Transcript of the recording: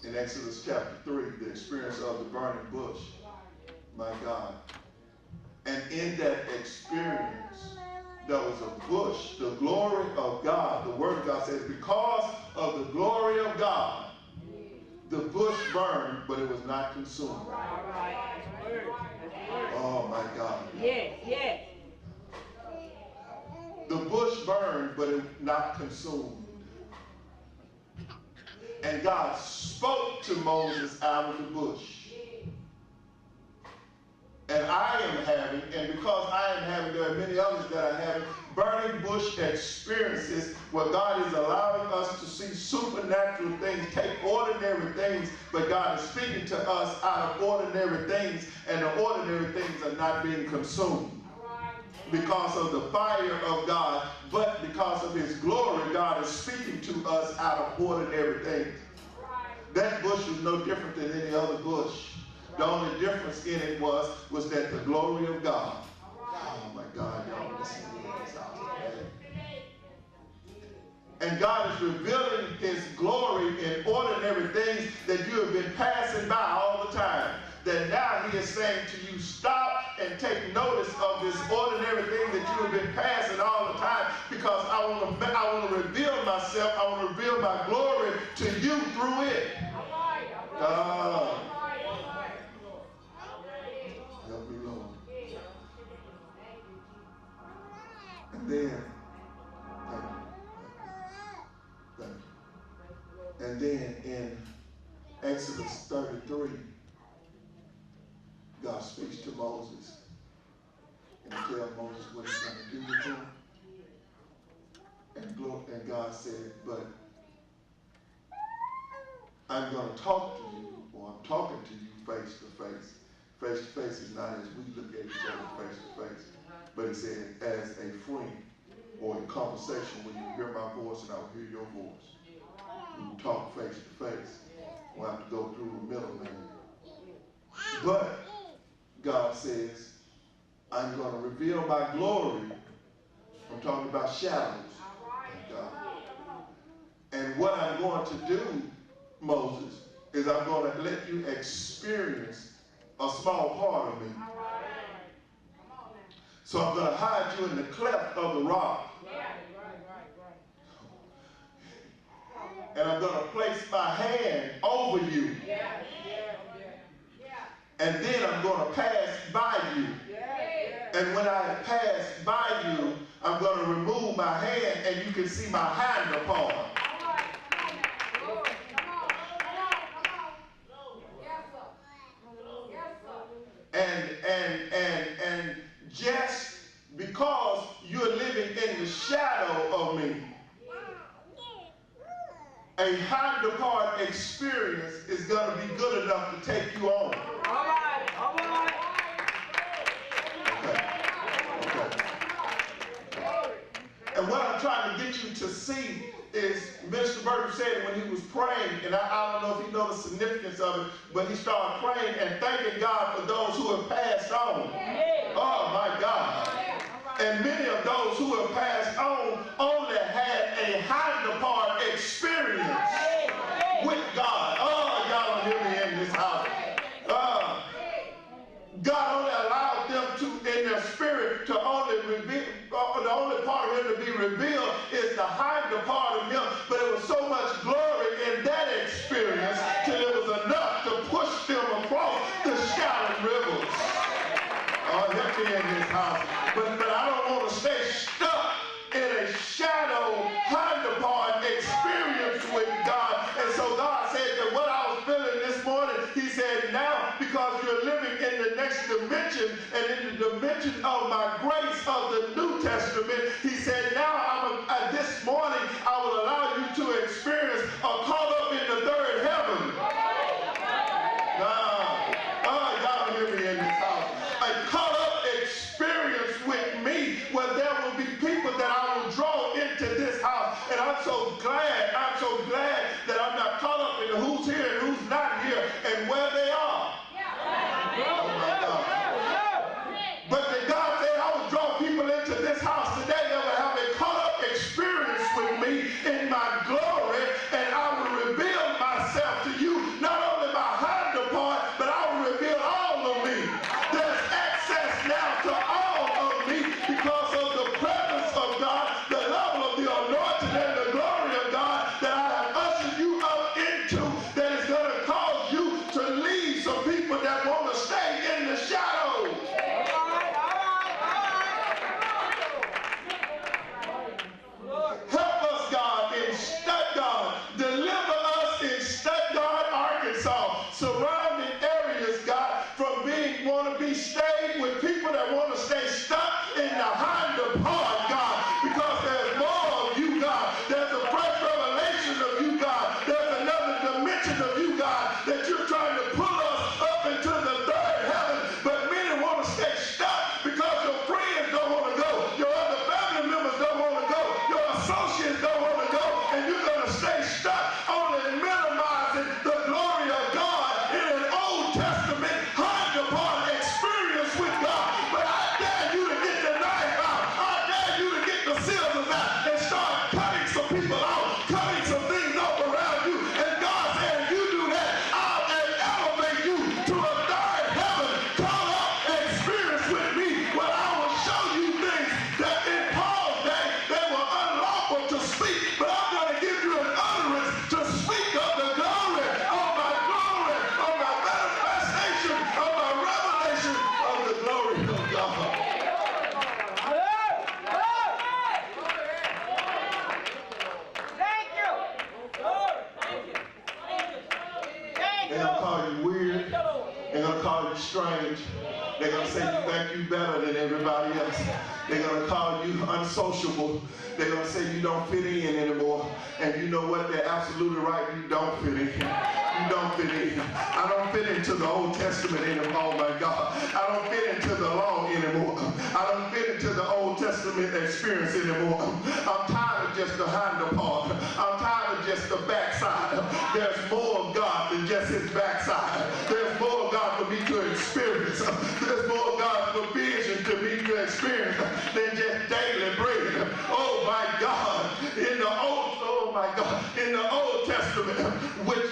in Exodus chapter 3, the experience of the burning bush. My God. And in that experience, there was a bush, the glory of God. The word of God says, because of the glory of God, the bush burned, but it was not consumed. Oh my God. Yes, yes. The bush burned, but it was not consumed. And God spoke to Moses out of the bush. And I am having, and because I am having, there are many others that are having burning bush experiences where God is allowing us to see supernatural things, take ordinary things, but God is speaking to us out of ordinary things, and the ordinary things are not being consumed because of the fire of God, but because of his glory, God is speaking to us out of ordinary things. That bush was no different than any other bush. The only difference in it was that the glory of God. Oh my God, y'all listen to this out today. And God is revealing his glory in ordinary things that you have been passing by all the time. That now he is saying to you, stop and take notice of this ordinary thing that you have been passing all the time, because I want to reveal myself, I want to reveal my glory to you through it. Help me, Lord. And then, thank you. And then in Exodus 33, God speaks to Moses and tells Moses what he's going to do with him. And God said, but I'm going to talk to you, or I'm talking to you face to face. Face to face is not as we look at each other face to face, but he said as a friend or in conversation when you hear my voice and I'll hear your voice. We will talk face to face. We'll have to go through a middleman. But God says, I'm going to reveal my glory. I'm talking about shadows. God. And what I'm going to do, Moses, is I'm going to let you experience a small part of me. So I'm going to hide you in the cleft of the rock. And I'm going to place my hand over you. And then I'm going to pass by you. And when I pass by you, I'm going to remove my hand and you can see my hinder part. And just because you're living in the shadow of me, a hinder part experience is going to be good enough to take you on. All right. And what I'm trying to get you to see is, Minister Burton said when he was praying, and I don't know if he knows the significance of it, but he started praying and thanking God for those who have passed on. Oh my God. And many of those who have passed on only had a hinder part experience with God. Oh, y'all don't hear me in this house. God only allowed them to, in their spirit, to only reveal, the only part of him to be revealed is the hinder part of him. But it was so much glory in that experience till it was enough to push them across the shouting rivers. Oh, help me in this house. But I don't want to stay stuck in a shadow hinder part experience with God. And so God said that what I was feeling this morning, he said, now because you're living in the next dimension and in the dimension of my grace of the New Testament, he said, now this morning I will allow you to experience a caught up in the third heaven. Y'all hear me in this house. A caught up experience with me where there will be people that I will draw into this house. And I'm so glad that I'm not caught up in who's here and who's not here and where they are. Oh my God. But that God said I would draw people into this house today that will have a some people that want to stay in the shadows. Help us, God, in Stuttgart. Deliver us in Stuttgart, Arkansas. Surrounding areas, God, from want to be stayed with people that want to stay stuck in the hinder part, God, because there's more of you, God. There's a fresh revelation of you, God. There's another dimension of you, God, that you're trying to pull us up into the third heaven. But many want to stay stuck because your friends don't want to go. Your other family members don't want to go. Your associates don't want to go. And you're going to stay stuck only minimizing the glory of God in an Old Testament hinder part experience with God. But I dare you to get the knife out. I dare you to get the scissors out and start cutting some people out, cutting some things off around you. And God said, if you do that, I'll elevate you to a third heaven. Come up and experience with me where I will show you things that in Paul's day they were unlawful to speak. But I'm going to give you an utterance to speak of the glory, of my manifestation, of my revelation of the glory of God. They're going to call you weird. They're going to call you strange. They're going to say you think you better than everybody else. They're going to call you unsociable. They're going to say you don't fit in anymore. And you know what? They're absolutely right. You don't fit in. You don't fit in. I don't fit into the Old Testament anymore. Oh my God. I don't fit into the law anymore. I don't fit into the Old Testament experience anymore. I'm tired of just the hinder part. I'm tired of just the backside. There's more of God than just his backside. There's more of God for me to experience. There's more of God's provision to me to experience than just daily bread. Oh my God. In the Old Testament, which